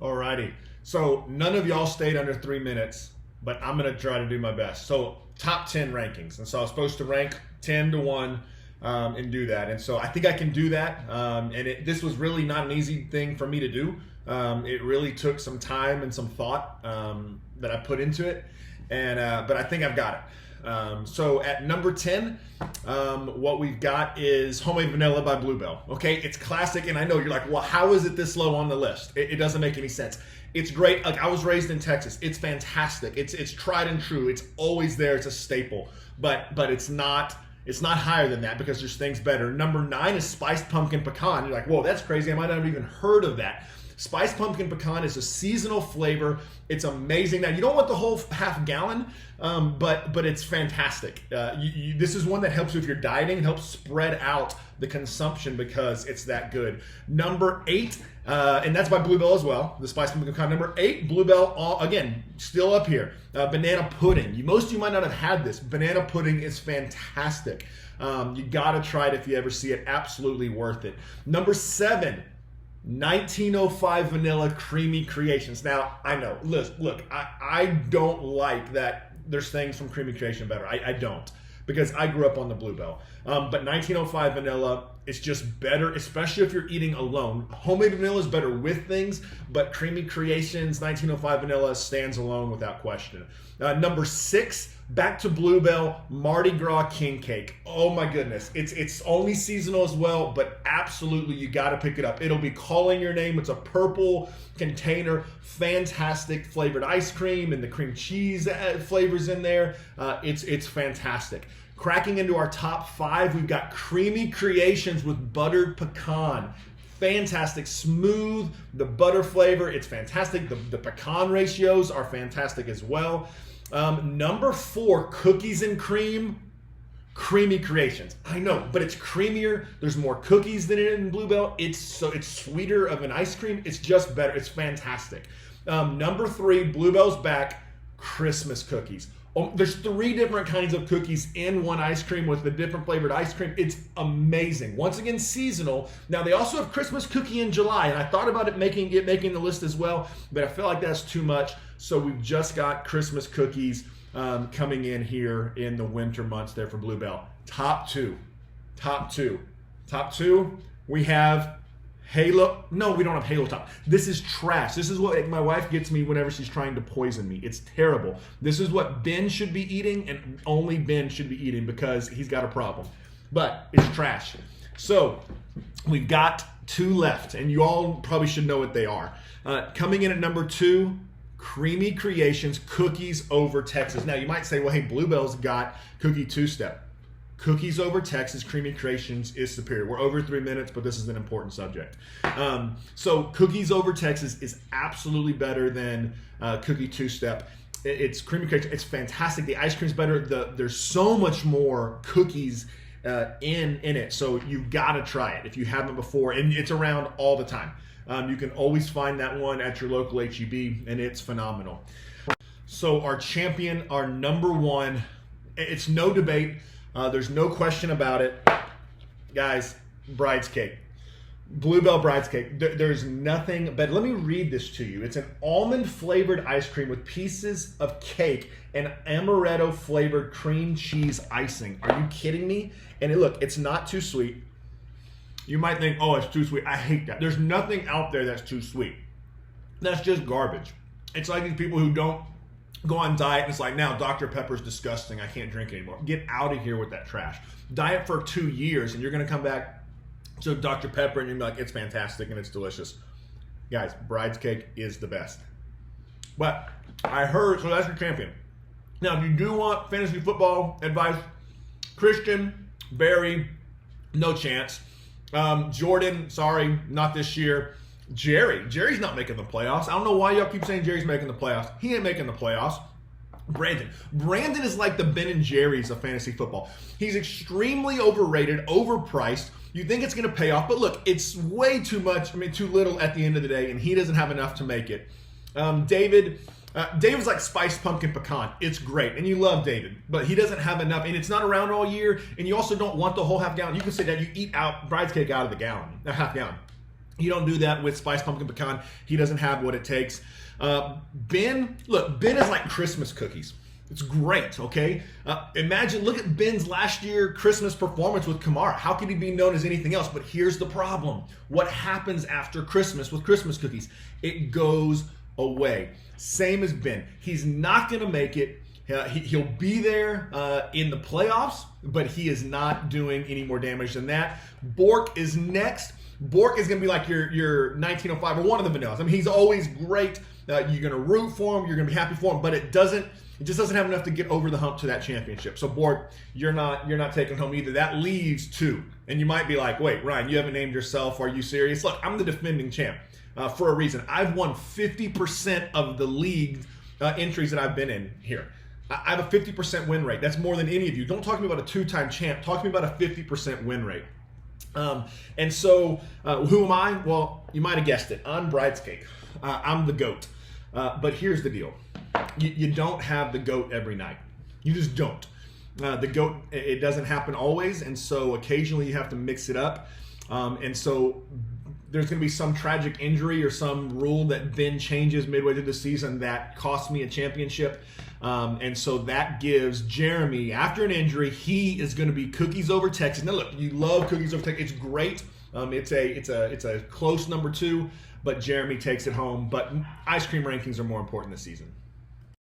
Alrighty. So none of y'all stayed under 3 minutes, but I'm going to try to do my best. So top 10 rankings. And so I was supposed to rank 10 to 1 and do that. And so I think I can do that. This was really not an easy thing for me to do. It really took some time and some thought that I put into it. But I think I've got it. So at number 10, what we've got is Homemade Vanilla by Bluebell. Okay, it's classic, and I know you're like, well, how is it this low on the list? It doesn't make any sense. It's great. Like, I was raised in Texas. It's fantastic. It's tried and true. It's always there. It's a staple. But it's not higher than that because there's things better. Number 9 is Spiced Pumpkin Pecan. You're like, whoa, that's crazy. I might not have even heard of that. Spiced Pumpkin Pecan is a seasonal flavor. It's amazing. Now, you don't want the whole half gallon, but it's fantastic. This is one that helps you if you're dieting. It helps spread out the consumption because it's that good. Number 8, and that's by Bluebell as well, the Spiced Pumpkin Pecan. Number 8, Bluebell, again, still up here. Banana pudding. Most of you might not have had this. Banana pudding is fantastic. You got to try it if you ever see it. Absolutely worth it. Number 7, 1905 Vanilla Creamy Creations. Now, I know, look, I don't like that there's things from Creamy Creation better. I don't, because I grew up on the Bluebell. But 1905 Vanilla, it's just better, especially if you're eating alone. Homemade Vanilla is better with things, but Creamy Creations 1905 Vanilla stands alone without question. Number 6, back to Bluebell, Mardi Gras King Cake. Oh my goodness. It's only seasonal as well, but absolutely you got to pick it up. It'll be calling your name. It's a purple container, fantastic flavored ice cream and the cream cheese flavors in there. It's fantastic. Cracking into our top 5, we've got Creamy Creations with buttered pecan. Fantastic, smooth, the butter flavor, it's fantastic. The pecan ratios are fantastic as well. Number 4, Cookies and Cream, Creamy Creations. I know, but it's creamier. There's more cookies than in Bluebell. It's sweeter of an ice cream. It's just better. It's fantastic. Number 3, Bluebell's back, Christmas cookies. There's 3 different kinds of cookies in one ice cream with the different flavored ice cream. It's amazing. Once again, seasonal. Now, they also have Christmas cookie in July, and I thought about it making the list as well, but I feel like that's too much. So we've just got Christmas cookies coming in here in the winter months there for Bluebell. Top two, we have Halo. No, we don't have Halo Top. This is trash. This is what my wife gets me whenever she's trying to poison me. It's terrible. This is what Ben should be eating, and only Ben should be eating because he's got a problem. But it's trash. So we've got 2 left, and you all probably should know what they are. Coming in at number 2, Creamy Creations Cookies Over Texas. Now, you might say, well, hey, Bluebell's got Cookie 2-Step. Cookies Over Texas, Creamy Creations is superior. We're over 3 minutes, but this is an important subject. So Cookies Over Texas is absolutely better than Cookie 2-Step. It's Creamy Creations. It's fantastic. The ice cream's better. There's so much more cookies in it. So you've got to try it if you haven't before. And it's around all the time. You can always find that one at your local HEB, and it's phenomenal. So our champion, our number 1, it's no debate. There's no question about it. Guys, Bride's Cake. Bluebell Bride's Cake. There's nothing, but let me read this to you. It's an almond flavored ice cream with pieces of cake and amaretto flavored cream cheese icing. Are you kidding me? And look, it's not too sweet. You might think, oh, it's too sweet. I hate that. There's nothing out there that's too sweet. That's just garbage. It's like these people who don't go on diet and it's like, now Dr. Pepper's disgusting. I can't drink it anymore. Get out of here with that trash. Diet for 2 years and you're going to come back to Dr. Pepper and you're like, it's fantastic and it's delicious. Guys, Bride's Cake is the best. But I heard, so that's your champion. Now, if you do want fantasy football advice, Christian, Barry, no chance. Jordan, sorry, not this year. Jerry's not making the playoffs. I don't know why y'all keep saying Jerry's making the playoffs. He ain't making the playoffs. Brandon is like the Ben and Jerry's of fantasy football. He's extremely overrated, overpriced. You think it's going to pay off, but look, it's way too much. I mean, too little at the end of the day, and he doesn't have enough to make it. David's like Spiced Pumpkin Pecan. It's great, and you love David, but he doesn't have enough, and it's not around all year, and you also don't want the whole half gallon. You can say that you eat out Bride's Cake out of the gallon, a half gallon. You don't do that with Spice Pumpkin Pecan. He doesn't have what it takes. Ben is like Christmas cookies. It's great, okay? Imagine, look at Ben's last year Christmas performance with Kamara. How could he be known as anything else? But here's the problem. What happens after Christmas with Christmas cookies? It goes away. Same as Ben. He's not going to make it. He'll be there in the playoffs, but he is not doing any more damage than that. Bork is next. Bork is going to be like your 1905 or one of the vanillas. I mean, he's always great. You're going to root for him. You're going to be happy for him, but it just doesn't have enough to get over the hump to that championship. So Bork, you're not taking home either. That leaves two. And you might be like, wait, Ryan, you haven't named yourself. Are you serious? Look, I'm the defending champ for a reason. I've won 50% of the league entries that I've been in here. I have a 50% win rate. That's more than any of you. Don't talk to me about a two-time champ. Talk to me about a 50% win rate. And so who am I? Well, you might have guessed it. I'm Bridescake. I'm the GOAT. But here's the deal. You don't have the GOAT every night. You just don't. The GOAT, it doesn't happen always, and so occasionally you have to mix it up. And so there's going to be some tragic injury or some rule that Ben changes midway through the season that costs me a championship. And so that gives Jeremy, after an injury, he is going to be cookies over Texas. Now look, you love cookies over Texas. It's great. It's a close number 2, but Jeremy takes it home. But ice cream rankings are more important this season.